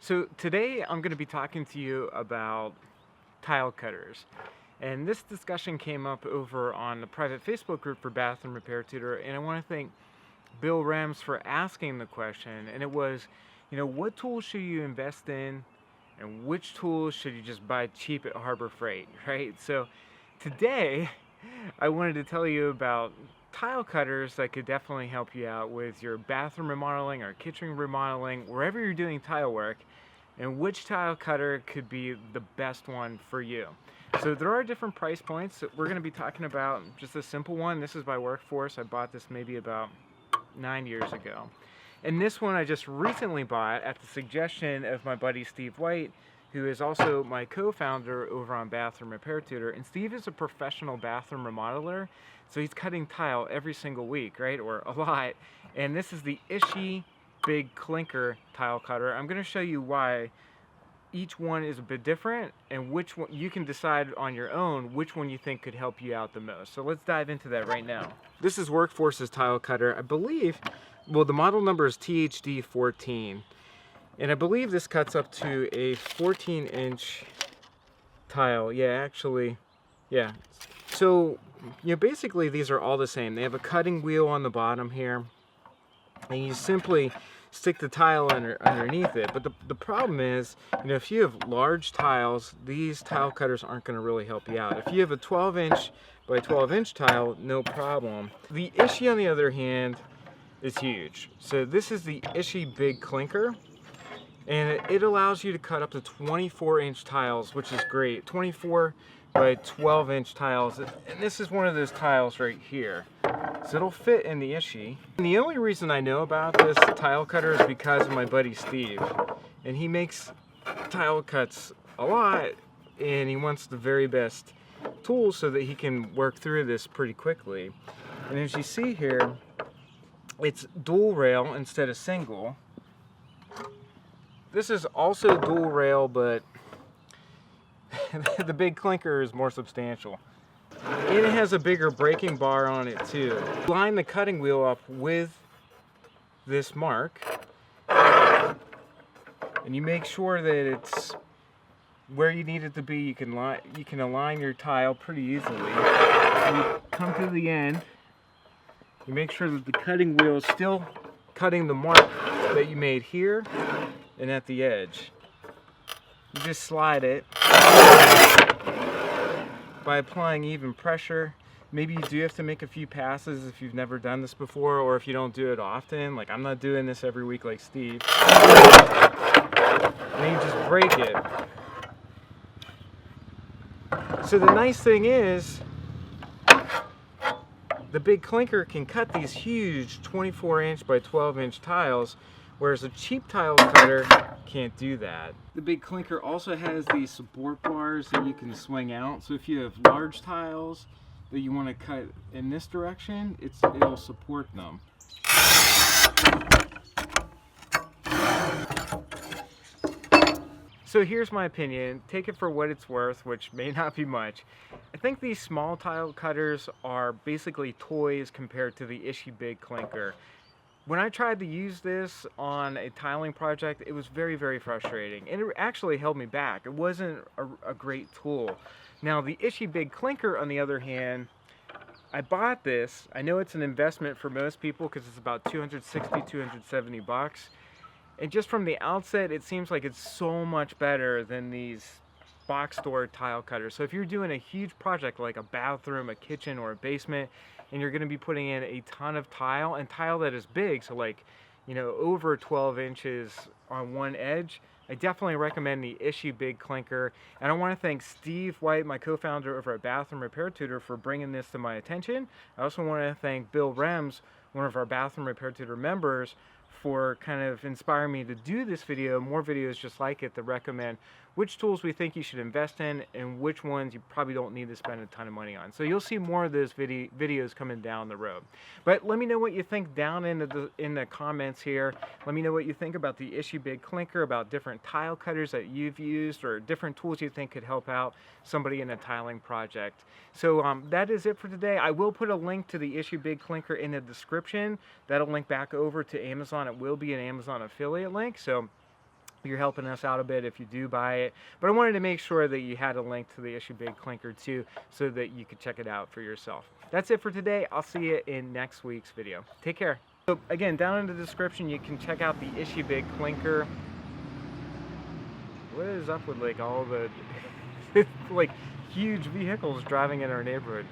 So today I'm going to be talking to you about tile cutters. And this discussion came up over on the private Facebook group for Bathroom Repair Tutor, and I want to thank Bill Rems for asking the question. And it was, what tools should you invest in and which tools should you just buy cheap at Harbor Freight, right? So today I wanted to tell you about tile cutters that could definitely help you out with your bathroom remodeling or kitchen remodeling, wherever you're doing tile work, and which tile cutter could be the best one for you. So there are different price points. We're going to be talking about just a simple one. This is by Workforce. I bought this maybe about 9 years ago. And this one I just recently bought at the suggestion of my buddy Steve White, who is also my co-founder over on Bathroom Repair Tutor. And Steve is a professional bathroom remodeler, so he's cutting tile every single week, right? Or a lot. And this is the Ishii Big Clinker tile cutter. I'm going to show you why each one is a bit different and which one you can decide on your own which one you think could help you out the most. So let's dive into that right now. This is Workforce's tile cutter. I believe, well, the model number is THD14. And I believe this cuts up to a 14-inch tile. Yeah, actually, yeah. So, basically these are all the same. They have a cutting wheel on the bottom here, and you simply stick the tile underneath it. But the problem is, if you have large tiles, these tile cutters aren't going to really help you out. If you have a 12-inch by 12-inch tile, no problem. The Ishii, on the other hand, is huge. So this is the Ishii Big Clinker. And it allows you to cut up to 24-inch tiles, which is great. 24 by 12-inch tiles. And this is one of those tiles right here. So it'll fit in the Ishii. And the only reason I know about this tile cutter is because of my buddy Steve. And he makes tile cuts a lot, and he wants the very best tools so that he can work through this pretty quickly. And as you see here, it's dual rail instead of single. This is also dual rail, but the Big Clinker is more substantial. And it has a bigger braking bar on it too. Line the cutting wheel up with this mark, and you make sure that it's where you need it to be. You can align your tile pretty easily. You come to the end, you make sure that the cutting wheel is still cutting the mark that you made here and at the edge. You just slide it by applying even pressure. Maybe you do have to make a few passes if you've never done this before, or if you don't do it often. Like, I'm not doing this every week like Steve. And then you just break it. So the nice thing is, the Big Clinker can cut these huge 24-inch by 12-inch tiles, whereas a cheap tile cutter can't do that. The Big Clinker also has these support bars that you can swing out. So if you have large tiles that you want to cut in this direction, it'll support them. So here's my opinion. Take it for what it's worth, which may not be much. I think these small tile cutters are basically toys compared to the Ishii Big Clinker. When I tried to use this on a tiling project, it was very, very frustrating. And it actually held me back. It wasn't a great tool. Now, the Ishii Big Clinker, on the other hand, I bought this. I know it's an investment for most people because it's about $260, $270. And just from the outset, it seems like it's so much better than these box store tile cutters. So if you're doing a huge project like a bathroom, a kitchen, or a basement, and you're going to be putting in a ton of tile, and tile that is big, so like, over 12 inches on one edge, I definitely recommend the Ishii Big Clinker. And I want to thank Steve White, my co-founder over at Bathroom Repair Tutor, for bringing this to my attention. I also want to thank Bill Rems, one of our Bathroom Repair Tutor members, for kind of inspiring me to do this video, more videos just like it, that recommend which tools we think you should invest in and which ones you probably don't need to spend a ton of money on. So you'll see more of those videos coming down the road. But let me know what you think down in the comments here. Let me know what you think about the Ishii Big Clinker, about different tile cutters that you've used, or different tools you think could help out somebody in a tiling project. So that is it for today. I will put a link to the Ishii Big Clinker in the description. That'll link back over to Amazon. It will be an Amazon affiliate link. So You're helping us out a bit if you do buy it. But I wanted to make sure that you had a link to the Ishii Big Clinker too, so that you could check it out for yourself. That's it for today. I'll see you in next week's video. Take care. So again, down in the description, you can check out the Ishii Big Clinker. What is up with like all the like huge vehicles driving in our neighborhood?